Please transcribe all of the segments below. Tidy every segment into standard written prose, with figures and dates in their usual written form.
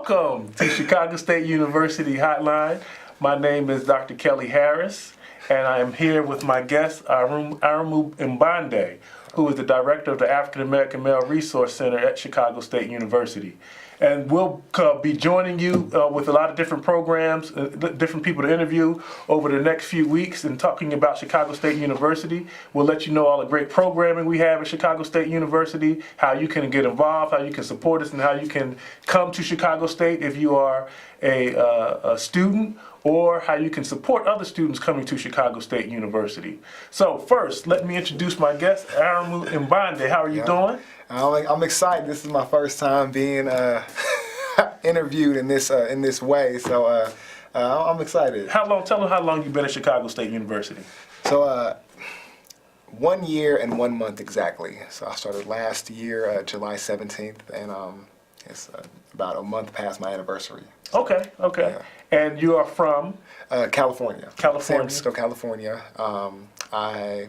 Welcome to Chicago State University Hotline. My name is Dr. Kelly Harris, and I am here with my guest, Aramu Mbande, who is the director of the AfricanAmerican Male Resource Center at Chicago State University. And we'll be joining you with a lot of different programs, different people to interview over the next few weeks and talking about Chicago State University. We'll let you know all the great programming we have at Chicago State University, how you can get involved, how you can support us, and how you can come to Chicago State if you are a student, or how you can support other students coming to Chicago State University. So first, let me introduce my guest, Aramu Mbande. How are you doing? I'm excited. This is my first time being interviewed in this way, so I'm excited. Tell them how long you've been at Chicago State University. So 1 year and 1 month exactly. So I started last year, July 17th, and it's about a month past my anniversary. Okay. Yeah. And you are from? California. California. San Francisco, California. I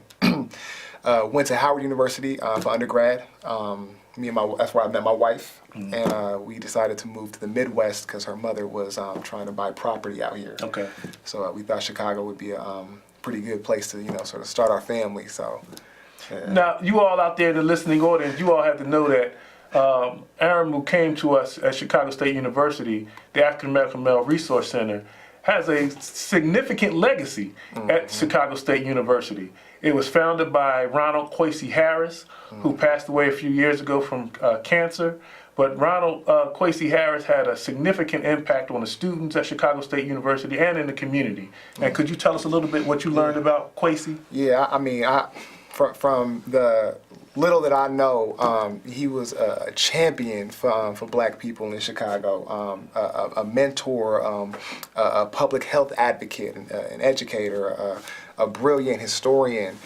went to Howard University for undergrad. That's where I met my wife, and we decided to move to the Midwest because her mother was trying to buy property out here. Okay. So we thought Chicago would be a pretty good place to, sort of start our family. So. Now, you all out there in the listening audience, you all have to know that Aramu came to us at Chicago State University. The African-American Male Resource Center has a significant legacy at Chicago State University. It was founded by Ronald Kwesi Harris, who passed away a few years ago from cancer. But Ronald Kwesi Harris had a significant impact on the students at Chicago State University and in the community. And could you tell us a little bit what you learned about Kwesi? Yeah, I mean, from the little that I know, he was a champion for black people in Chicago, a mentor, a public health advocate, an educator, a brilliant historian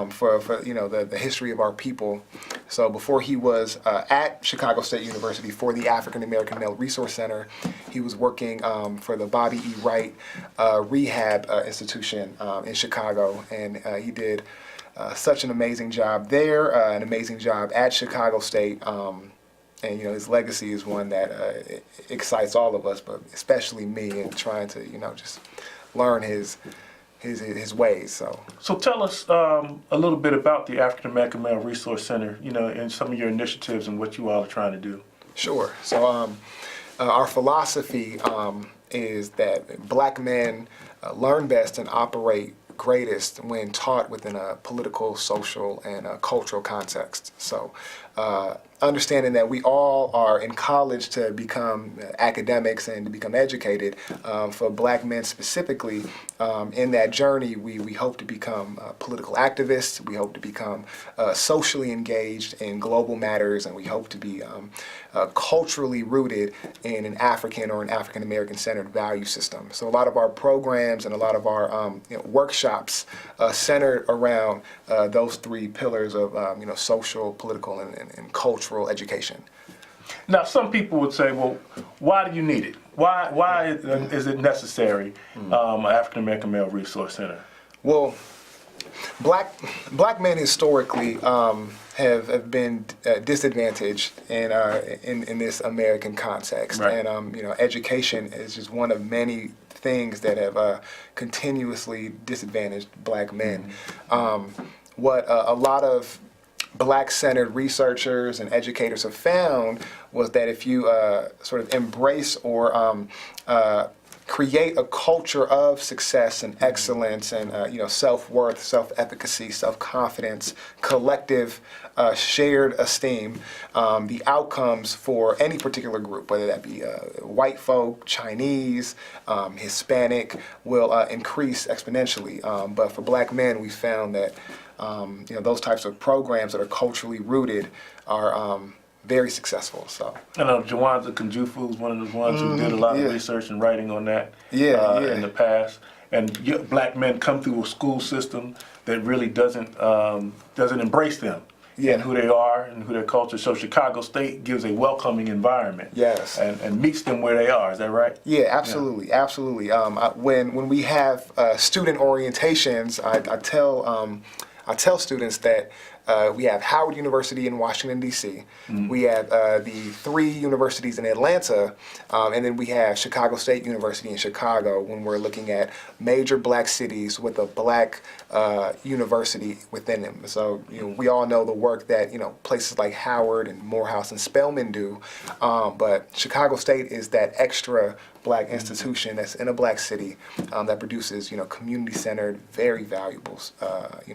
for the history of our people. So before he was at Chicago State University for the African American Male Resource Center, he was working for the Bobby E. Wright Rehab Institution in Chicago, and he did such an amazing job there, an amazing job at Chicago State, and his legacy is one that excites all of us, but especially me, in trying to just learn his ways. So tell us a little bit about the African American Male Resource Center, and some of your initiatives and what you all are trying to do. Sure. So our philosophy is that black men learn best and operate greatest when taught within a political, social, and cultural context. So understanding that we all are in college to become academics and to become educated, for black men specifically, in that journey we hope to become political activists, we hope to become socially engaged in global matters, and we hope to be culturally rooted in an African or an African American centered value system. So a lot of our programs and a lot of our workshops centered around those three pillars of social, political, and cultural education. Now, some people would say, well, why do you need it? Why is it necessary, African American Male Resource Center? Well, black men historically have been disadvantaged in this American context, right. And education is just one of many things that have continuously disadvantaged black men. What a lot of black-centered researchers and educators have found was that if you sort of embrace or create a culture of success and excellence and self-worth, self-efficacy, self-confidence, collective shared esteem, the outcomes for any particular group, whether that be white folk, Chinese, Hispanic, will increase exponentially. But for black men, we found that those types of programs that are culturally rooted are very successful. So I know Jawanza Kunjufu was one of the ones who did a lot of research and writing on that in the past. And black men come through a school system that really doesn't embrace them and who they are and who their culture. So Chicago State gives a welcoming environment. Yes. And meets them where they are. Is that right? Yeah, absolutely, yeah. Absolutely. When we have student orientations, I tell students that we have Howard University in Washington, D.C. We have the 3 universities in Atlanta, and then we have Chicago State University in Chicago when we're looking at major black cities with a black university within them. So, we all know the work that, places like Howard and Morehouse and Spelman do, but Chicago State is that extra black institution that's in a black city that produces, community-centered, very valuable,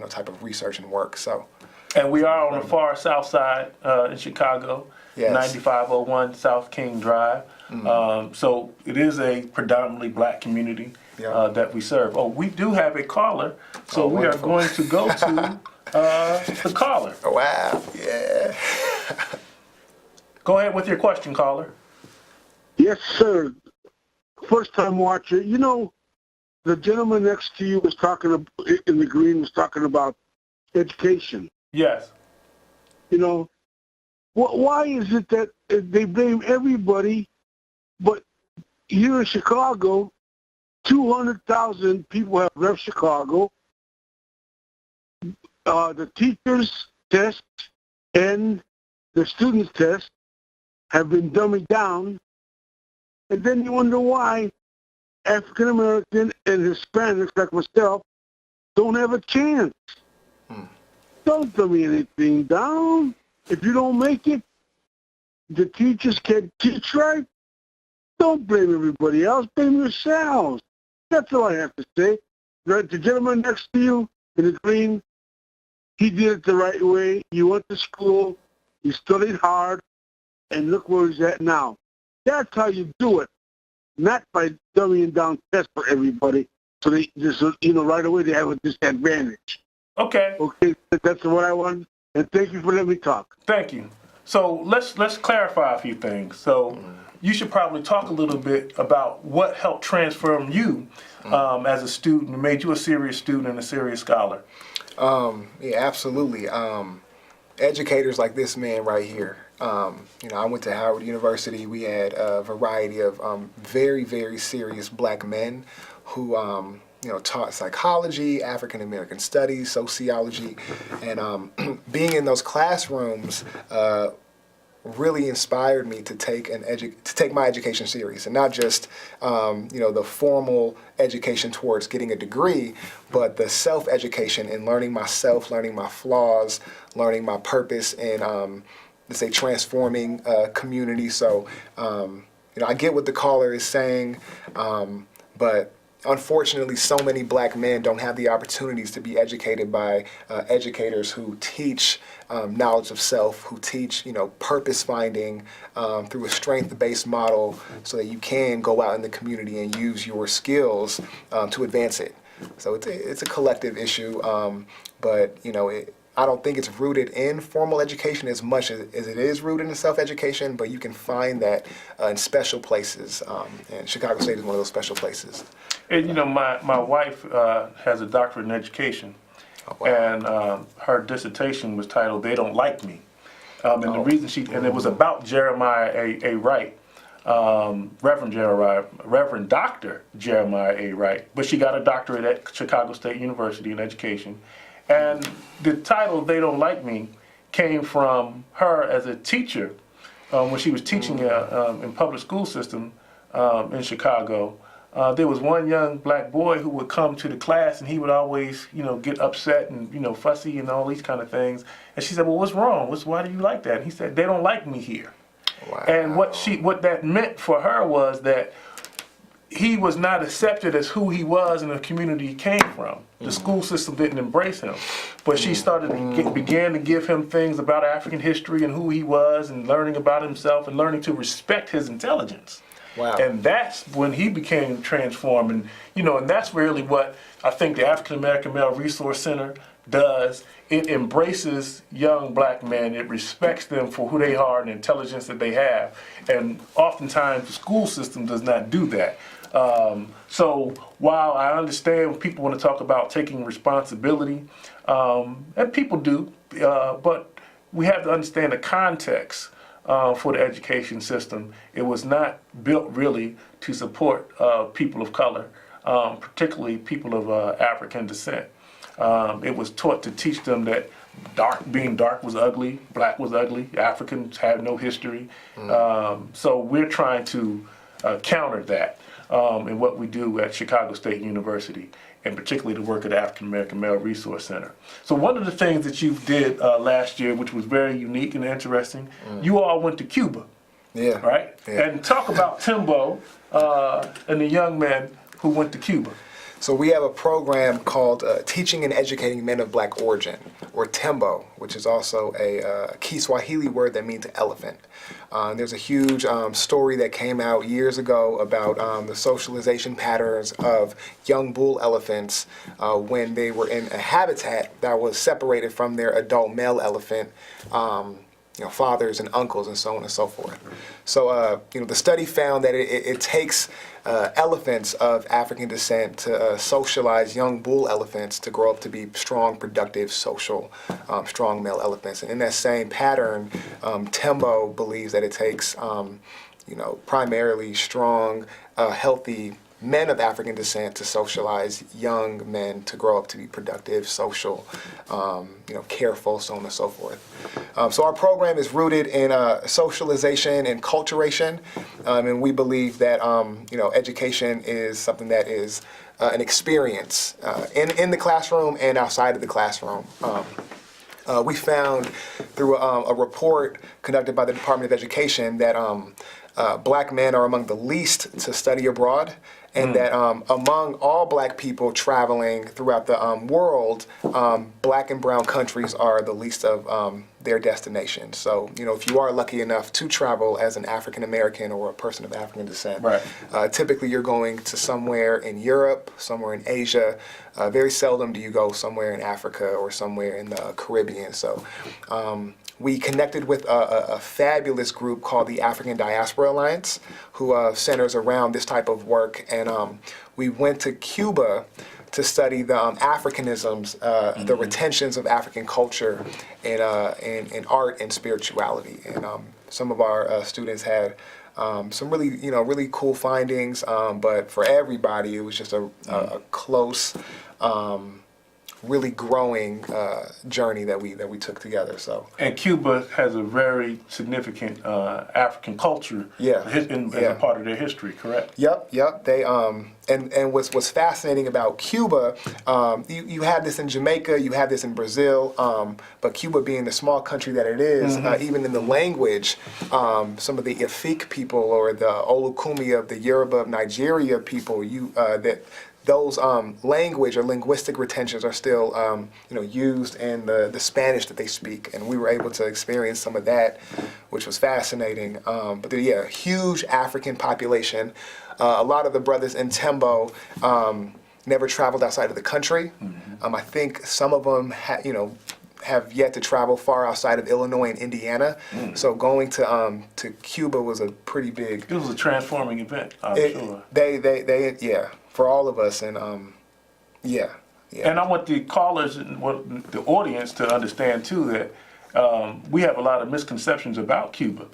type of research and work. So. And we are on the far south side in Chicago, Yes. 9501 South King Drive. So it is a predominantly black community that we serve. Oh, we do have a caller, so we wonderful. are going to go to the caller. Oh, wow, yeah. Go ahead with your question, caller. Yes, sir. First time watcher. The gentleman next to you was talking in the green was talking about education. Yes. Why is it that they blame everybody, but here in Chicago, 200,000 people have left Chicago. The teachers' test and the students' test have been dumbing down, and then you wonder why African American and Hispanics like myself don't have a chance. Don't dummy anything down. If you don't make it, the teachers can't teach right. Don't blame everybody else. Blame yourselves. That's all I have to say. Right, the gentleman next to you in the green, he did it the right way. He went to school. He studied hard. And look where he's at now. That's how you do it. Not by dumbing down tests for everybody. So they just, right away they have a disadvantage. Okay. Okay, that's what I want. And thank you for letting me talk. Thank you. So let's clarify a few things. So you should probably talk a little bit about what helped transform you as a student and made you a serious student and a serious scholar. Yeah, absolutely. Educators like this man right here. I went to Howard University. We had a variety of very, very serious black men who taught psychology, African American studies, sociology, and being in those classrooms really inspired me to take my education serious, and not just the formal education towards getting a degree, but the self-education in learning myself, learning my flaws, learning my purpose, and let's say transforming community. So I get what the caller is saying, but unfortunately, so many black men don't have the opportunities to be educated by educators who teach knowledge of self, who teach, purpose finding through a strength-based model so that you can go out in the community and use your skills to advance it. So it's a collective issue, but, I don't think it's rooted in formal education as much as it is rooted in self-education, but you can find that in special places, and Chicago State is one of those special places. And my wife has a doctorate in education, and her dissertation was titled "They Don't Like Me," and the reason and it was about Jeremiah A. Wright, Reverend Dr. Jeremiah A. Wright, but she got a doctorate at Chicago State University in education, and the title "They Don't Like Me" came from her as a teacher when she was teaching in public school system in Chicago. There was one young black boy who would come to the class, and he would always, get upset and, fussy and all these kind of things. And she said, "Well, what's wrong? Why do you like that?" And he said, "They don't like me here." Wow. And what that meant for her was that he was not accepted as who he was in the community he came from. The school system didn't embrace him. But she began to give him things about African history and who he was, and learning about himself and learning to respect his intelligence. Wow. And that's when he became transformed. And, and that's really what I think the African American Male Resource Center does. It embraces young black men. It respects them for who they are and the intelligence that they have. And oftentimes the school system does not do that. So while I understand when people want to talk about taking responsibility, and people do, but we have to understand the context for the education system. It was not built really to support people of color, particularly people of African descent. It was taught to teach them that being dark was ugly, black was ugly, Africans had no history. So we're trying to counter that in what we do at Chicago State University, and particularly the work of the African American Male Resource Center. So one of the things that you did last year, which was very unique and interesting, you all went to Cuba. Yeah. Right? Yeah. And talk about Timbo and the young men who went to Cuba. So we have a program called Teaching and Educating Men of Black Origin, or Tembo, which is also a Kiswahili word that means elephant. There's a huge story that came out years ago about the socialization patterns of young bull elephants when they were in a habitat that was separated from their adult male elephant. Fathers and uncles and so on and so forth. So, the study found that it takes elephants of African descent to socialize young bull elephants to grow up to be strong, productive, social, strong male elephants. And in that same pattern, Tembo believes that it takes, primarily strong, healthy men of African descent to socialize young men to grow up to be productive, social, careful, so on and so forth. So our program is rooted in socialization and culturation, and we believe that education is something that is an experience in the classroom and outside of the classroom. We found through a report conducted by the Department of Education that black men are among the least to study abroad, and that among all black people traveling throughout the world, black and brown countries are the least of their destinations. So, if you are lucky enough to travel as an African American or a person of African descent, Right. Typically you're going to somewhere in Europe, somewhere in Asia. Very seldom do you go somewhere in Africa or somewhere in the Caribbean. So, we connected with a fabulous group called the African Diaspora Alliance, who centers around this type of work. And we went to Cuba to study the Africanisms, the retentions of African culture in art and spirituality. And some of our students had some really cool findings. But for everybody, it was just a close, really growing journey that we took together. So, And Cuba has a very significant African culture as a part of their history, correct? Yep. They and what's fascinating about Cuba, you have this in Jamaica, you have this in Brazil, but Cuba being the small country that it is, even in the language, some of the Efik people or the Olukumi of the Yoruba of Nigeria people, those language or linguistic retentions are still, used in the Spanish that they speak, and we were able to experience some of that, which was fascinating. But huge African population. A lot of the brothers in Tembo never traveled outside of the country. I think some of them have yet to travel far outside of Illinois and Indiana. So going to Cuba was a pretty big. It was a transforming event, I'm sure. They for all of us, and yeah. And I want the callers and the audience to understand too that we have a lot of misconceptions about Cuba.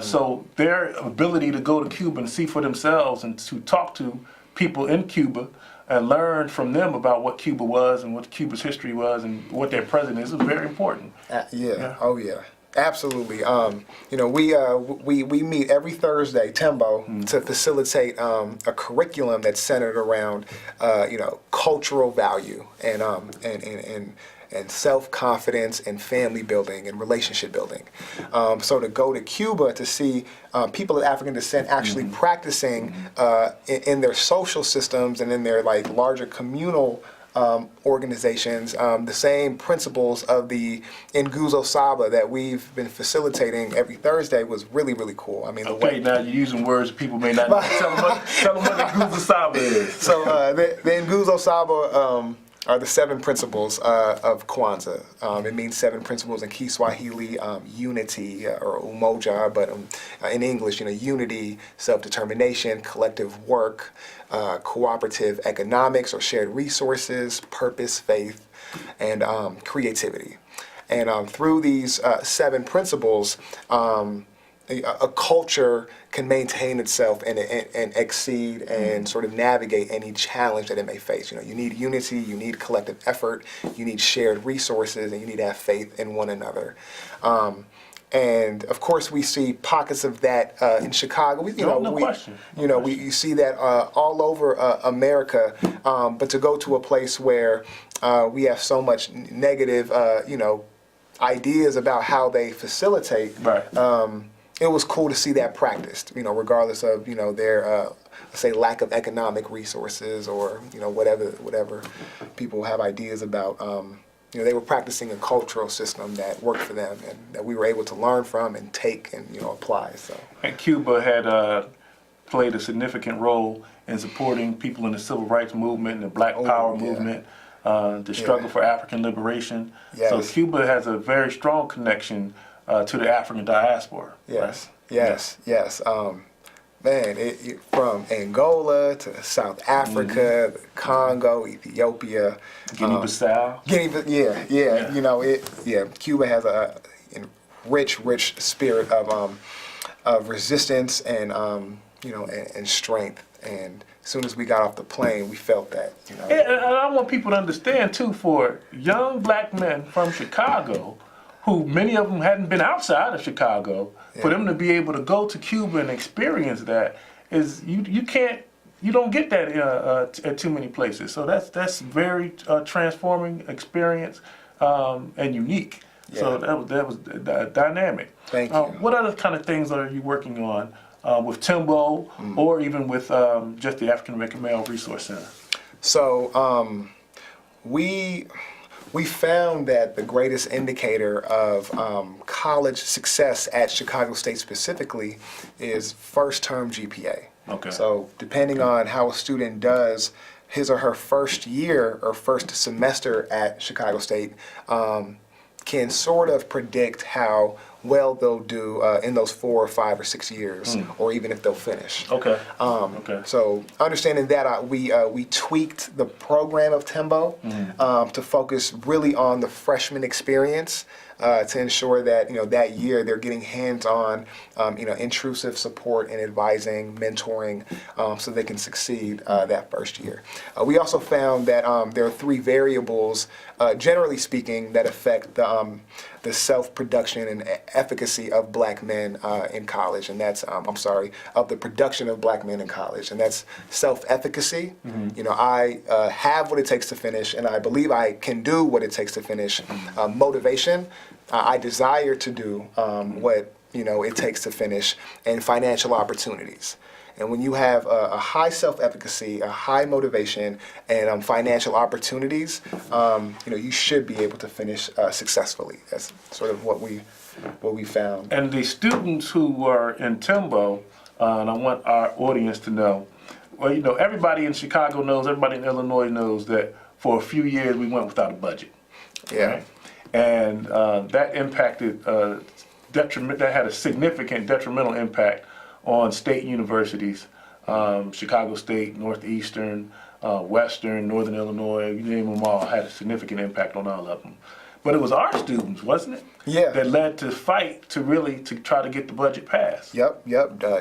So their ability to go to Cuba and see for themselves and to talk to people in Cuba and learn from them about what Cuba was and what Cuba's history was and what their president is very important. Oh yeah. Absolutely. We meet every Thursday, Tembo, to facilitate a curriculum that's centered around, cultural value and self-confidence and family building and relationship building. So to go to Cuba to see people of African descent actually practicing in their social systems and in their larger communal organizations, the same principles of the Nguzo Saba that we've been facilitating every Thursday was really, really cool. I mean, now you're using words people may not know. Tell them what the Nguzo Saba is. So the Nguzo Saba are the 7 principles of Kwanzaa. It means 7 principles in Kiswahili, unity or umoja, but in English, unity, self-determination, collective work, cooperative economics or shared resources, purpose, faith, and creativity. And through these 7 principles, a culture can maintain itself and exceed and sort of navigate any challenge that it may face. You need unity, you need collective effort, you need shared resources, and you need to have faith in one another. And of course, we see pockets of that in Chicago. No question. You see that all over America. But to go to a place where we have so much negative, ideas about how they facilitate. Right. It was cool to see that practiced. Regardless of their say lack of economic resources or whatever people have ideas about. They were practicing a cultural system that worked for them and that we were able to learn from and take and apply. So. And Cuba had played a significant role in supporting people in the civil rights movement and the Black Power movement, the struggle for African liberation. Yes. So Cuba has a very strong connection to the African diaspora. Yes, right? yes. Man, from Angola to South Africa, the Congo, Ethiopia, Guinea-Bissau. Cuba has a rich spirit of resistance and and strength. And as soon as we got off the plane, we felt that. And I want people to understand too, for young black men from Chicago, who many of them hadn't been outside of Chicago, for them to be able to go to Cuba and experience that is you don't get that at too many places. So that's very transforming experience and unique. Yeah. So that was dynamic. Thank you. What other kind of things are you working on with Timbo or even with just the African-American Male Resource Center? So we found that the greatest indicator of college success at Chicago State specifically is first-term GPA. Okay. So depending on how a student does his or her first year or first semester at Chicago State, can sort of predict how well they'll do in those 4 or 5 or 6 years, or even if they'll finish. Okay. So understanding that, we tweaked the program of Tembo to focus really on the freshman experience to ensure that that year they're getting hands-on, intrusive support and advising, mentoring, so they can succeed that first year. We also found that there are 3 variables, generally speaking, that affect the self-production and efficacy of black men in college, and that's of the production of black men in college, and that's self-efficacy. I have what it takes to finish, and I believe I can do what it takes to finish. Motivation, I desire to do what it takes to finish, and financial opportunities. And when you have a high self-efficacy, a high motivation, and financial opportunities, you should be able to finish successfully. That's sort of what we found. And the students who are in Timbo, and I want our audience to know, well, everybody in Chicago knows, everybody in Illinois knows that for a few years we went without a budget. Yeah. Right? And that impacted, that had a significant detrimental impact on state universities, Chicago State, Northeastern, Western, Northern Illinois, you name them all, had a significant impact on all of them. But it was our students, wasn't it? Yeah. That led to fight to try to get the budget passed. Yep.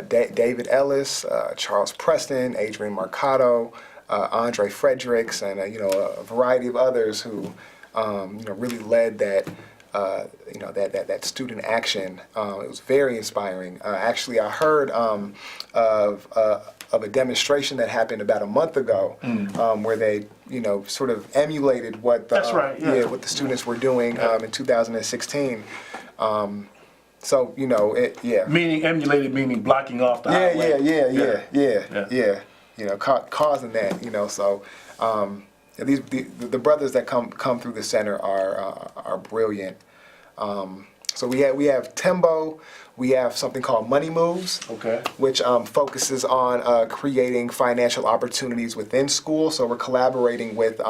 David Ellis, Charles Preston, Adrian Marcato, Andre Fredericks, and a variety of others who really led that. That student action. It was very inspiring. Actually, I heard of a demonstration that happened about a month ago, where they, sort of emulated what the what the students were doing in 2016. Meaning emulated, meaning blocking off the highway. Causing that. So. The brothers that come through the center are brilliant. So we have Tembo. We have something called Money Moves, which focuses on creating financial opportunities within school. So we're collaborating with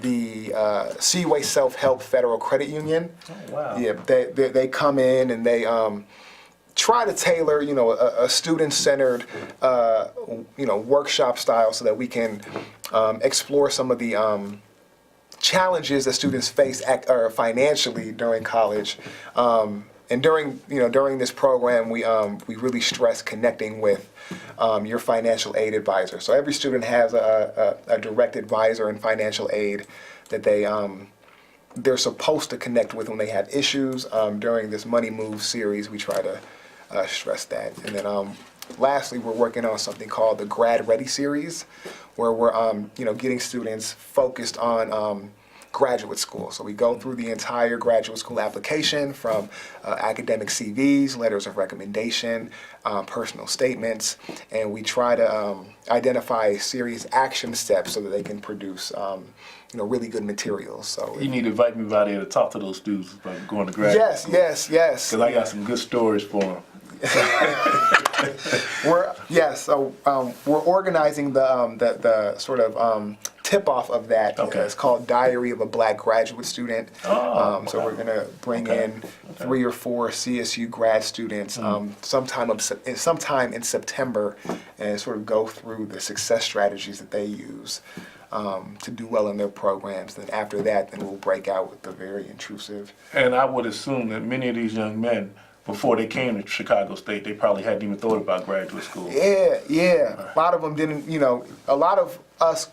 the Seaway Self-Help Federal Credit Union. Oh, wow. Yeah, they come in and they try to tailor, a student-centered, workshop style so that we can explore some of the challenges that students face financially during college, and during this program, we really stress connecting with your financial aid advisor. So every student has a direct advisor in financial aid that they're supposed to connect with when they have issues. During this Money Move series, we try to stress that. And then lastly, we're working on something called the Grad Ready series, where we're getting students focused on graduate school. So we go through the entire graduate school application from academic CVs, letters of recommendation, personal statements, and we try to identify serious action steps so that they can produce really good materials. So You need to invite me out here to talk to those students about going to grad school. yes. Because I got some good stories for them. We're organizing the sort of tip-off of that. Okay. It's called Diary of a Black Graduate Student. So we're going to bring in 3 or 4 CSU grad students sometime in September and sort of go through the success strategies that they use to do well in their programs. Then after that, then we'll break out with the very intrusive. And I would assume that many of these young men, before they came to Chicago State, they probably hadn't even thought about graduate school. Yeah. A lot of them didn't, a lot of us,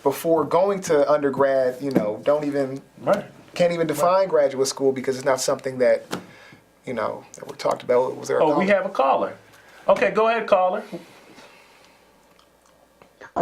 before going to undergrad, can't even define graduate school because it's not something that, that we're talked about. Was there a caller? We have a caller. Okay, go ahead, caller.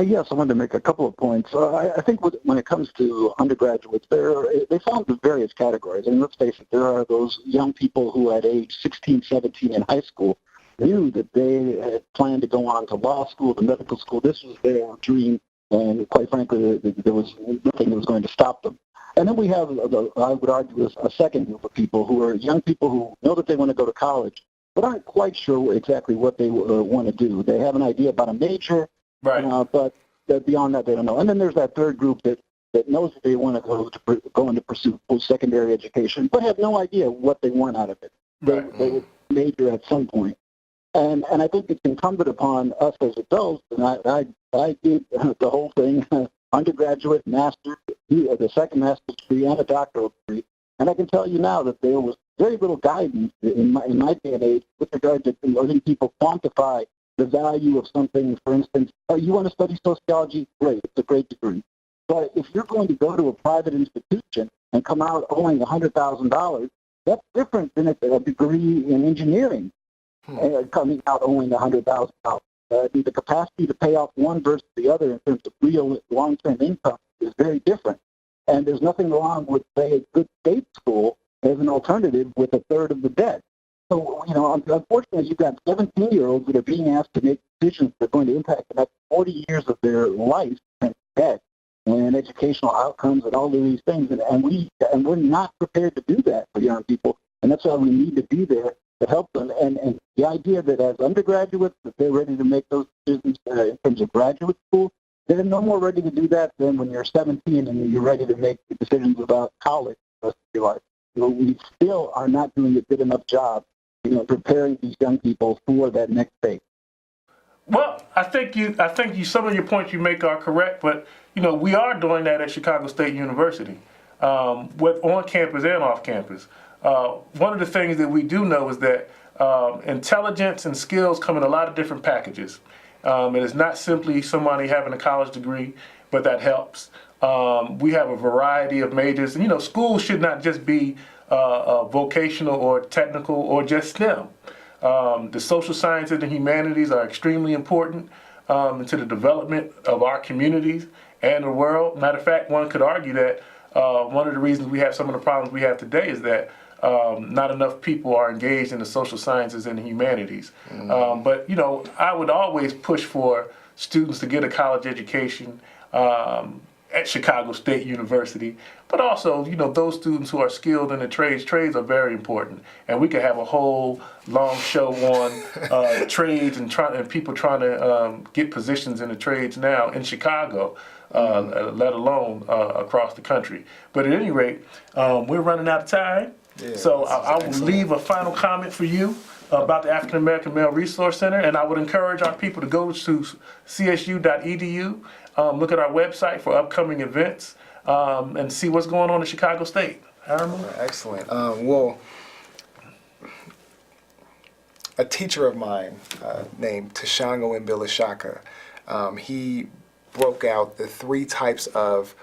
Yes, I wanted to make a couple of points. I think when it comes to undergraduates, they fall into various categories. And let's face it, there are those young people who at age 16, 17 in high school knew that they had planned to go on to law school, to medical school. This was their dream, and quite frankly, there was nothing that was going to stop them. And then we have, I would argue, a second group of people who are young people who know that they want to go to college, but aren't quite sure exactly what they want to do. They have an idea about a major, Right. But beyond that, they don't know. And then there's that third group that knows that they want to go into pursue post-secondary education, but have no idea what they want out of it. They would major at some point. And I think it's incumbent upon us as adults, and I did the whole thing, undergraduate, master's, the second master's degree, and a doctoral degree. And I can tell you now that there was very little guidance in my day and age with regard to letting people quantify the value of something. For instance, you want to study sociology? Great, it's a great degree. But if you're going to go to a private institution and come out owing $100,000, that's different than a degree in engineering coming out owing $100,000. The capacity to pay off one versus the other in terms of real long-term income is very different. And there's nothing wrong with, say, a good state school as an alternative with a third of the debt. So, unfortunately, you've got 17-year-olds that are being asked to make decisions that are going to impact the next 40 years of their life and debt and educational outcomes and all of these things. And we're not prepared to do that for young people. And that's why we need to be there to help them. And the idea that as undergraduates, that they're ready to make those decisions in terms of graduate school, they're no more ready to do that than when you're 17 and you're ready to make decisions about college the rest of your life. We still are not doing a good enough job preparing these young people for that next phase. Well, I think some of your points you make are correct, but we are doing that at Chicago State University, with on campus and off campus. One of the things that we do know is that intelligence and skills come in a lot of different packages. It is not simply somebody having a college degree, but that helps. We have a variety of majors, and schools should not just be vocational or technical or just STEM. The social sciences and humanities are extremely important to the development of our communities and the world. Matter of fact, one could argue that one of the reasons we have some of the problems we have today is that not enough people are engaged in the social sciences and the humanities. But I would always push for students to get a college education at Chicago State University, but also, those students who are skilled in the trades. Trades are very important, and we could have a whole long show on trades and people trying to get positions in the trades now in Chicago, let alone across the country. But at any rate, we're running out of time, so I will leave a final comment for you about the African American Male Resource Center, and I would encourage our people to go to csu.edu. Look at our website for upcoming events and see what's going on in Chicago State. Excellent. Well, a teacher of mine named Tashango Mbilishaka. He broke out the 3 types of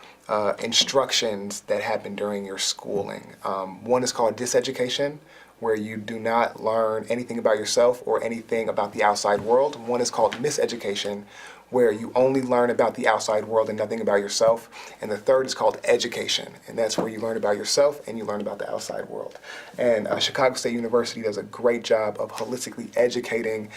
instructions that happen during your schooling. One is called diseducation, where you do not learn anything about yourself or anything about the outside world. One is called miseducation, where you only learn about the outside world and nothing about yourself. And the third is called education, and that's where you learn about yourself and you learn about the outside world. And Chicago State University does a great job of holistically educating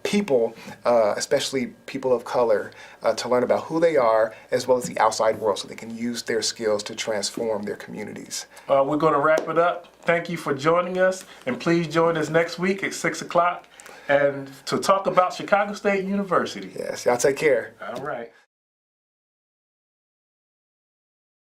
people, especially people of color, to learn about who they are as well as the outside world so they can use their skills to transform their communities. We're going to wrap it up. Thank you for joining us, and please join us next week at 6 o'clock and to talk about Chicago State University. Yes, y'all take care. All right.